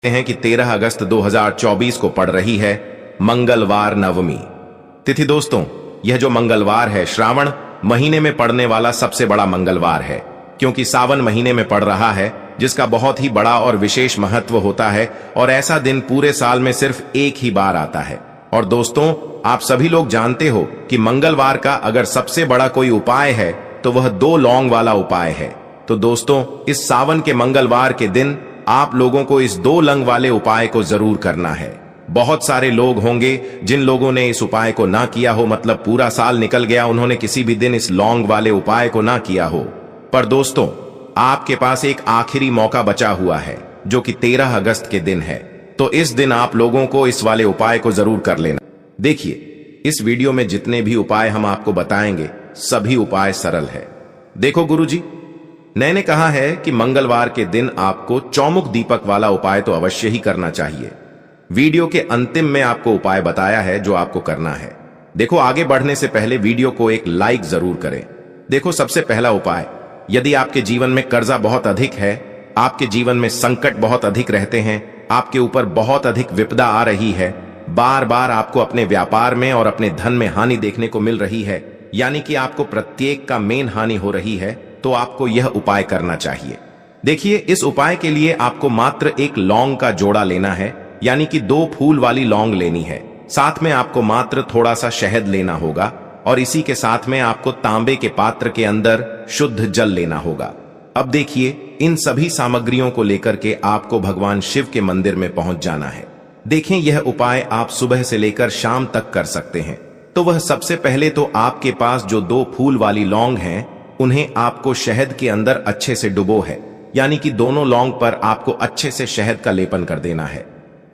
हैं कि 13 अगस्त 2024 को पड़ रही है मंगलवार नवमी तिथि। दोस्तों, यह जो मंगलवार है श्रावण महीने में पड़ने वाला सबसे बड़ा मंगलवार है, क्योंकि सावन महीने में पड़ रहा है, जिसका बहुत ही बड़ा और विशेष महत्व होता है। और ऐसा दिन पूरे साल में सिर्फ एक ही बार आता है। और दोस्तों, आप सभी लोग जानते हो कि मंगलवार का अगर सबसे बड़ा कोई उपाय है तो वह 2 लौंग वाला उपाय है। तो दोस्तों, इस सावन के मंगलवार के दिन आप लोगों को इस 2 लौंग वाले उपाय को जरूर करना है। बहुत सारे लोग होंगे जिन लोगों ने इस उपाय को ना किया हो, मतलब पूरा साल निकल गया, उन्होंने किसी भी दिन इस लौंग वाले उपाय को ना किया हो। पर दोस्तों, आपके पास एक आखिरी मौका बचा हुआ है, जो कि 13 अगस्त के दिन है। तो इस दिन आप लोगों को इस वाले उपाय को जरूर कर लेना। देखिए, इस वीडियो में जितने भी उपाय हम आपको बताएंगे, सभी उपाय सरल है। देखो गुरुजी, मैंने कहा है कि मंगलवार के दिन आपको चौमुख दीपक वाला उपाय तो अवश्य ही करना चाहिए। वीडियो के अंतिम में आपको उपाय बताया है जो आपको करना है। देखो, आगे बढ़ने से पहले वीडियो को एक लाइक जरूर करें। देखो, सबसे पहला उपाय, यदि आपके जीवन में कर्जा बहुत अधिक है, आपके जीवन में संकट बहुत अधिक रहते हैं, आपके ऊपर बहुत अधिक विपदा आ रही है, बार बार आपको अपने व्यापार में और अपने धन में हानि देखने को मिल रही है, यानी कि आपको प्रत्येक का मेन हानि हो रही है, तो आपको यह उपाय करना चाहिए। देखिए, इस उपाय के लिए आपको मात्र एक लौंग का जोड़ा लेना है, यानी कि 2 फूल वाली लौंग लेनी है। साथ में आपको मात्र थोड़ा सा शहद लेना होगा, और इसी के साथ में आपको तांबे के पात्र के अंदर शुद्ध जल लेना होगा। अब देखिए, इन सभी सामग्रियों को लेकर के आपको भगवान शिव के मंदिर में पहुंच जाना है। देखें, यह उपाय आप सुबह से लेकर शाम तक कर सकते हैं। तो वह सबसे पहले तो आपके पास जो 2 फूल वाली लौंग हैं, उन्हें आपको शहद के अंदर अच्छे से डुबो है, यानी कि दोनों लौंग पर आपको अच्छे से शहद का लेपन कर देना है।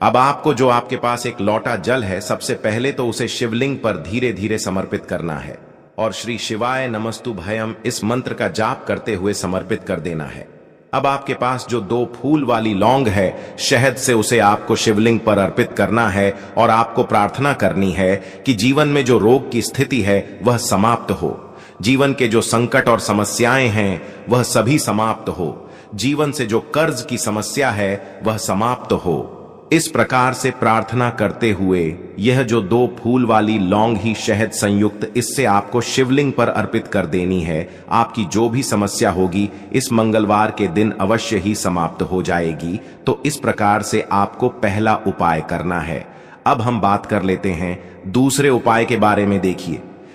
अब आपको जो आपके पास एक लोटा जल है, सबसे पहले तो उसे शिवलिंग पर धीरे धीरे समर्पित करना है, और श्री शिवाय नमस्तु भयम इस मंत्र का जाप करते हुए समर्पित कर देना है। अब आपके पास जो 2 फूल वाली लौंग है, शहद से उसे आपको शिवलिंग पर अर्पित करना है, और आपको प्रार्थना करनी है कि जीवन में जो रोग की स्थिति है वह समाप्त हो, जीवन के जो संकट और समस्याएं हैं वह सभी समाप्त हो, जीवन से जो कर्ज की समस्या है वह समाप्त हो। इस प्रकार से प्रार्थना करते हुए यह जो 2 फूल वाली लौंग ही शहद संयुक्त, इससे आपको शिवलिंग पर अर्पित कर देनी है। आपकी जो भी समस्या होगी इस मंगलवार के दिन अवश्य ही समाप्त हो जाएगी। तो इस प्रकार से आपको पहला उपाय करना है। अब हम बात कर लेते हैं दूसरे उपाय के बारे में।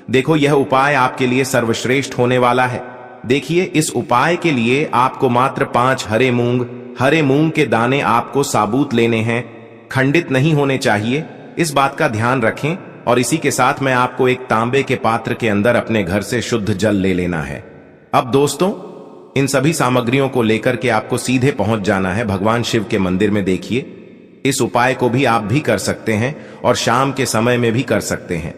देखो, यह उपाय आपके लिए सर्वश्रेष्ठ होने वाला है। देखिए, इस उपाय के लिए आपको मात्र 5 हरे मूंग के दाने आपको साबुत लेने हैं, खंडित नहीं होने चाहिए, इस बात का ध्यान रखें। और इसी के साथ में आपको एक तांबे के पात्र के अंदर अपने घर से शुद्ध जल ले लेना है। अब दोस्तों, इन सभी सामग्रियों को लेकर के आपको सीधे पहुंच जाना है भगवान शिव के मंदिर में। देखिए, इस उपाय को भी आप भी कर सकते हैं और शाम के समय में भी कर सकते हैं।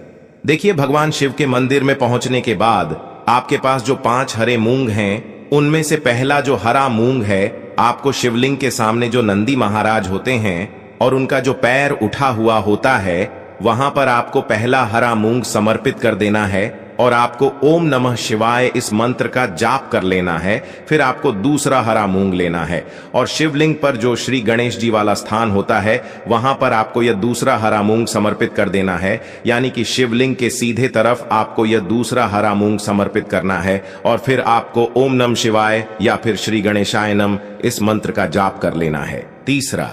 देखिए, भगवान शिव के मंदिर में पहुंचने के बाद आपके पास जो 5 हरे मूंग हैं, उनमें से पहला जो हरा मूंग है, आपको शिवलिंग के सामने जो नंदी महाराज होते हैं और उनका जो पैर उठा हुआ होता है, वहां पर आपको पहला हरा मूंग समर्पित कर देना है, और आपको ओम नमः शिवाय इस मंत्र का जाप कर लेना है। फिर आपको दूसरा हरा मूंग लेना है, और शिवलिंग पर जो श्री गणेश जी वाला स्थान होता है, वहां पर आपको यह दूसरा हरा मूंग समर्पित कर देना है, यानी कि शिवलिंग के सीधे तरफ आपको यह दूसरा हरा मूंग समर्पित करना है। और फिर आपको ओम नमः शिवाय या फिर श्री गणेशाय नम इस मंत्र का जाप कर लेना है। तीसरा,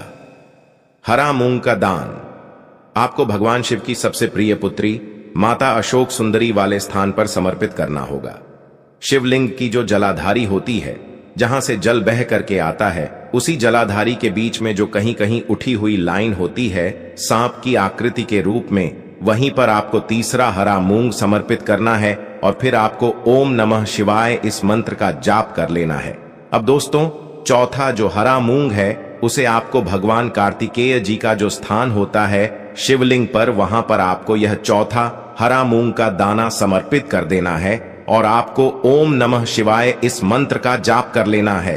हरा मूंग का दान आपको भगवान शिव की सबसे प्रिय पुत्री माता अशोक सुंदरी वाले स्थान पर समर्पित करना होगा। शिवलिंग की जो जलाधारी होती है, जहां से जल बह करके आता है, उसी जलाधारी के बीच में जो कहीं कहीं उठी हुई लाइन होती है सांप की आकृति के रूप में, वहीं पर आपको तीसरा हरा मूंग समर्पित करना है, और फिर आपको ओम नमः शिवाय इस मंत्र का जाप कर लेना है। अब दोस्तों, चौथा जो हरा मूंग है, उसे आपको भगवान कार्तिकेय जी का जो स्थान होता है शिवलिंग पर, वहां पर आपको यह चौथा हरा मूंग का दाना समर्पित कर देना है, और आपको ओम नमः शिवाय इस मंत्र का जाप कर लेना है।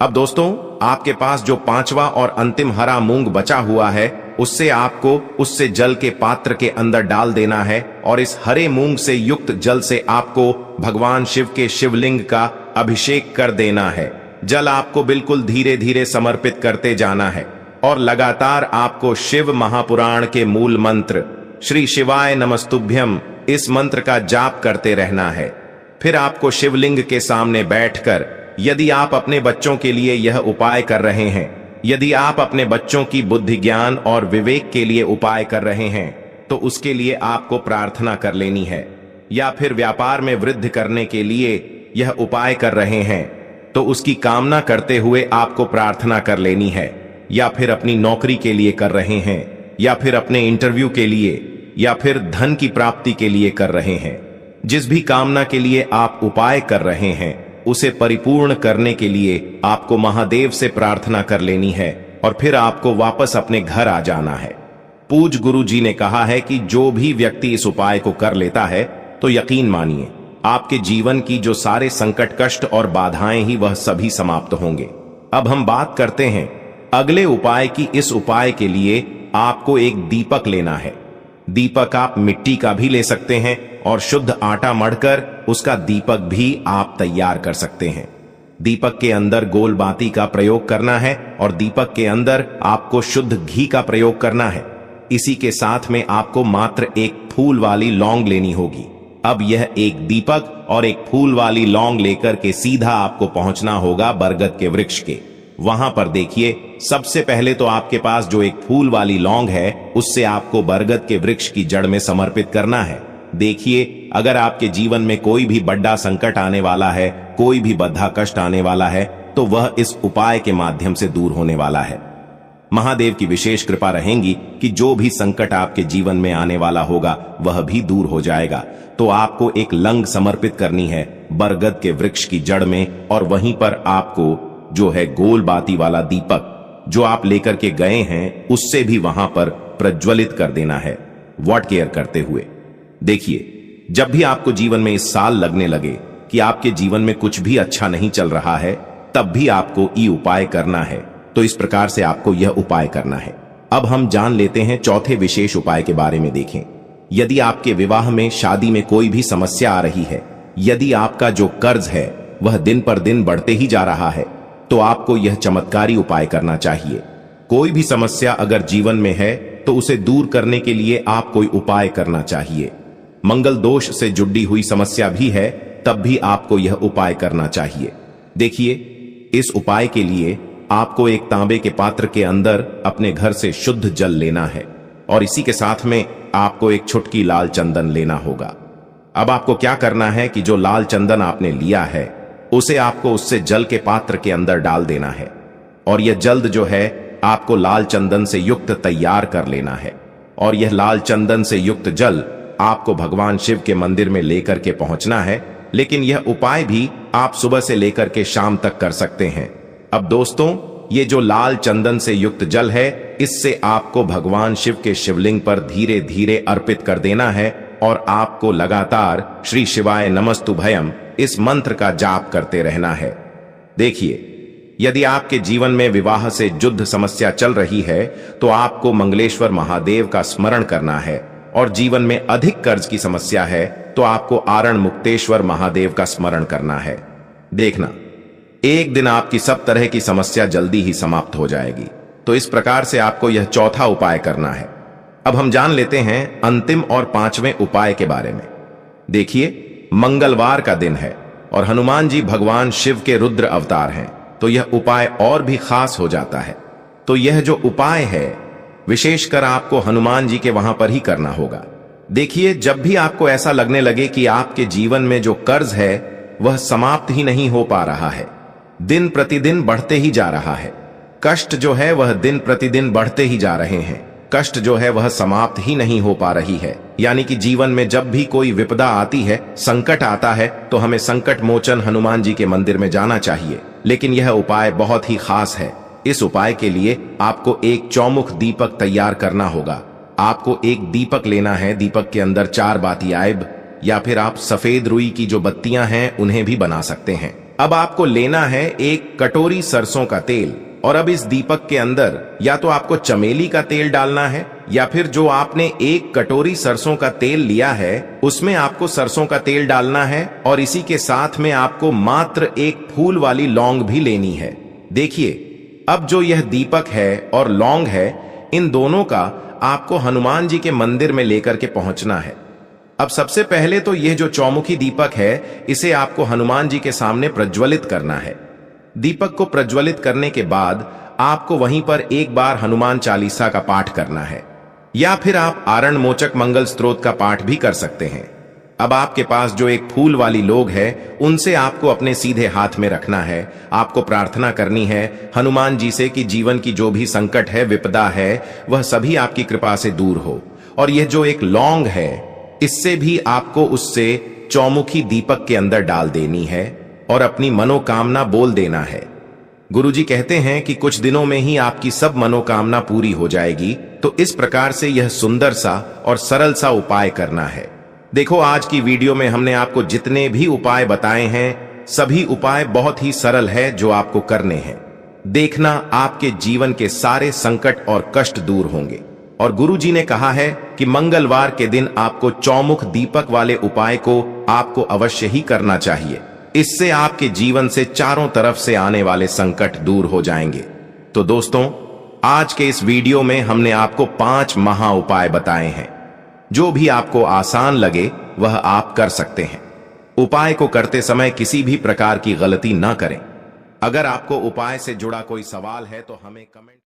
अब दोस्तों, आपके पास जो 5वां और अंतिम हरा मूंग बचा हुआ है, उससे जल के पात्र के अंदर डाल देना है, और इस हरे मूंग से युक्त जल से आपको भगवान शिव के शिवलिंग का अभिषेक कर देना है। जल आपको बिल्कुल धीरे धीरे समर्पित करते जाना है। और लगातार आपको शिव महापुराण के मूल मंत्र श्री शिवाय नमस्तुभ्यम इस मंत्र का जाप करते रहना है। फिर आपको शिवलिंग के सामने बैठकर, यदि आप अपने बच्चों के लिए यह उपाय कर रहे हैं, यदि आप अपने बच्चों की बुद्धि ज्ञान और विवेक के लिए उपाय कर रहे हैं, तो उसके लिए आपको प्रार्थना कर लेनी है। या फिर व्यापार में वृद्धि करने के लिए यह उपाय कर रहे हैं, तो उसकी कामना करते हुए आपको प्रार्थना कर लेनी है। या फिर अपनी नौकरी के लिए कर रहे हैं, या फिर अपने इंटरव्यू के लिए, या फिर धन की प्राप्ति के लिए कर रहे हैं, जिस भी कामना के लिए आप उपाय कर रहे हैं, उसे परिपूर्ण करने के लिए आपको महादेव से प्रार्थना कर लेनी है और फिर आपको वापस अपने घर आ जाना है। पूज गुरु जी ने कहा है कि जो भी व्यक्ति इस उपाय को कर लेता है, तो यकीन मानिए आपके जीवन की जो सारे संकट, कष्ट और बाधाएं ही वह सभी समाप्त होंगे। अब हम बात करते हैं अगले उपाय की। इस उपाय के लिए आपको एक दीपक लेना है। दीपक आप मिट्टी का भी ले सकते हैं और शुद्ध आटा मढ़कर उसका दीपक भी आप तैयार कर सकते हैं। दीपक के अंदर गोल बाती का प्रयोग करना है और दीपक के अंदर आपको शुद्ध घी का प्रयोग करना है। इसी के साथ में आपको मात्र एक फूल वाली लौंग लेनी होगी। अब यह एक दीपक और एक फूल वाली लौंग लेकर के सीधा आपको पहुंचना होगा बरगद के वृक्ष के। वहां पर देखिए, सबसे पहले तो आपके पास जो एक फूल वाली लौंग है, उससे आपको बरगद के वृक्ष की जड़ में समर्पित करना है। देखिए, अगर आपके जीवन में कोई भी बड़ा संकट आने वाला है, कोई भी बद्धा कष्ट आने वाला है, तो वह इस उपाय के माध्यम से दूर होने वाला है। महादेव की विशेष कृपा रहेगी कि जो भी संकट आपके जीवन में आने वाला होगा, वह भी दूर हो जाएगा। तो आपको एक लंग समर्पित करनी है बरगद के वृक्ष की जड़ में, और वहीं पर आपको जो है गोल बाती वाला दीपक जो आप लेकर के गए हैं, उससे भी वहां पर प्रज्वलित कर देना है, वॉट केयर करते हुए। देखिए, जब भी आपको जीवन में इस साल लगने लगे कि आपके जीवन में कुछ भी अच्छा नहीं चल रहा है, तब भी आपको ये उपाय करना है। तो इस प्रकार से आपको यह उपाय करना है। अब हम जान लेते हैं चौथे विशेष उपाय के बारे में। देखें, यदि आपके विवाह में, शादी में कोई भी समस्या आ रही है, यदि आपका जो कर्ज है वह दिन पर दिन बढ़ते ही जा रहा है, तो आपको यह चमत्कारी उपाय करना चाहिए। कोई भी समस्या अगर जीवन में है, तो उसे दूर करने के लिए आप कोई उपाय करना चाहिए। मंगल दोष से जुड़ी हुई समस्या भी है, तब भी आपको यह उपाय करना चाहिए। देखिए, इस उपाय के लिए आपको एक तांबे के पात्र के अंदर अपने घर से शुद्ध जल लेना है और इसी के साथ में आपको एक छुटकी लाल चंदन लेना होगा। अब आपको क्या करना है कि जो लाल चंदन आपने लिया है, उसे आपको उससे जल के पात्र के अंदर डाल देना है और यह जल्द जो है आपको लाल चंदन से युक्त तैयार कर लेना है। और यह लाल चंदन से युक्त जल आपको भगवान शिव के मंदिर में लेकर के पहुंचना है। लेकिन यह उपाय भी आप सुबह से लेकर के शाम तक कर सकते हैं। अब दोस्तों, ये जो लाल चंदन से युक्त जल है, इससे आपको भगवान शिव के शिवलिंग पर धीरे धीरे अर्पित कर देना है और आपको लगातार श्री शिवाय नमस्तुभयम इस मंत्र का जाप करते रहना है। देखिए, यदि आपके जीवन में विवाह से युद्ध समस्या चल रही है, तो आपको मंगलेश्वर महादेव का स्मरण करना है, और जीवन में अधिक कर्ज की समस्या है, तो आपको आरण मुक्तेश्वर महादेव का स्मरण करना है। देखना, एक दिन आपकी सब तरह की समस्या जल्दी ही समाप्त हो जाएगी। तो इस प्रकार से आपको यह चौथा उपाय करना है। अब हम जान लेते हैं अंतिम और पांचवें उपाय के बारे में। देखिए, मंगलवार का दिन है और हनुमान जी भगवान शिव के रुद्र अवतार हैं, तो यह उपाय और भी खास हो जाता है। तो यह जो उपाय है, विशेषकर आपको हनुमान जी के वहां पर ही करना होगा। देखिए, जब भी आपको ऐसा लगने लगे कि आपके जीवन में जो कर्ज है वह समाप्त ही नहीं हो पा रहा है, दिन प्रतिदिन बढ़ते ही जा रहा है, कष्ट जो है वह दिन प्रतिदिन बढ़ते ही जा रहे हैं, कष्ट जो है वह समाप्त ही नहीं हो पा रही है, यानी कि जीवन में जब भी कोई विपदा आती है, संकट आता है, तो हमें संकट मोचन हनुमान जी के मंदिर में जाना चाहिए। लेकिन यह उपाय बहुत ही खास है। इस उपाय के लिए आपको एक चौमुख दीपक तैयार करना होगा। आपको एक दीपक लेना है, दीपक के अंदर 4 बाती आयब या फिर आप सफेद रुई की जो बत्तियां हैं उन्हें भी बना सकते हैं। अब आपको लेना है एक कटोरी सरसों का तेल, और अब इस दीपक के अंदर या तो आपको चमेली का तेल डालना है, या फिर जो आपने एक कटोरी सरसों का तेल लिया है उसमें आपको सरसों का तेल डालना है, और इसी के साथ में आपको मात्र एक फूल वाली लौंग भी लेनी है। देखिए, अब जो यह दीपक है और लौंग है, इन दोनों का आपको हनुमान जी के मंदिर में लेकर के पहुंचना है। अब सबसे पहले तो यह जो चौमुखी दीपक है, इसे आपको हनुमान जी के सामने प्रज्वलित करना है। दीपक को प्रज्वलित करने के बाद आपको वहीं पर एक बार हनुमान चालीसा का पाठ करना है, या फिर आप आरण मोचक मंगल स्तोत्र का पाठ भी कर सकते हैं। अब आपके पास जो एक फूल वाली लोग है, उनसे आपको अपने सीधे हाथ में रखना है। आपको प्रार्थना करनी है हनुमान जी से कि जीवन की जो भी संकट है, विपदा है, वह सभी आपकी कृपा से दूर हो। और यह जो एक लौंग है, इससे भी आपको उससे चौमुखी दीपक के अंदर डाल देनी है और अपनी मनोकामना बोल देना है। गुरुजी कहते हैं कि कुछ दिनों में ही आपकी सब मनोकामना पूरी हो जाएगी। तो इस प्रकार से यह सुंदर सा और सरल सा उपाय करना है। देखो, आज की वीडियो में हमने आपको जितने भी उपाय बताए हैं, सभी उपाय बहुत ही सरल है जो आपको करने हैं। देखना, आपके जीवन के सारे संकट और कष्ट दूर होंगे। और गुरुजी ने कहा है कि मंगलवार के दिन आपको चौमुख दीपक वाले उपाय को आपको अवश्य ही करना चाहिए। इससे आपके जीवन से चारों तरफ से आने वाले संकट दूर हो जाएंगे। तो दोस्तों, आज के इस वीडियो में हमने आपको 5 महा उपाय बताए हैं। जो भी आपको आसान लगे वह आप कर सकते हैं। उपाय को करते समय किसी भी प्रकार की गलती ना करें। अगर आपको उपाय से जुड़ा कोई सवाल है तो हमें कमेंट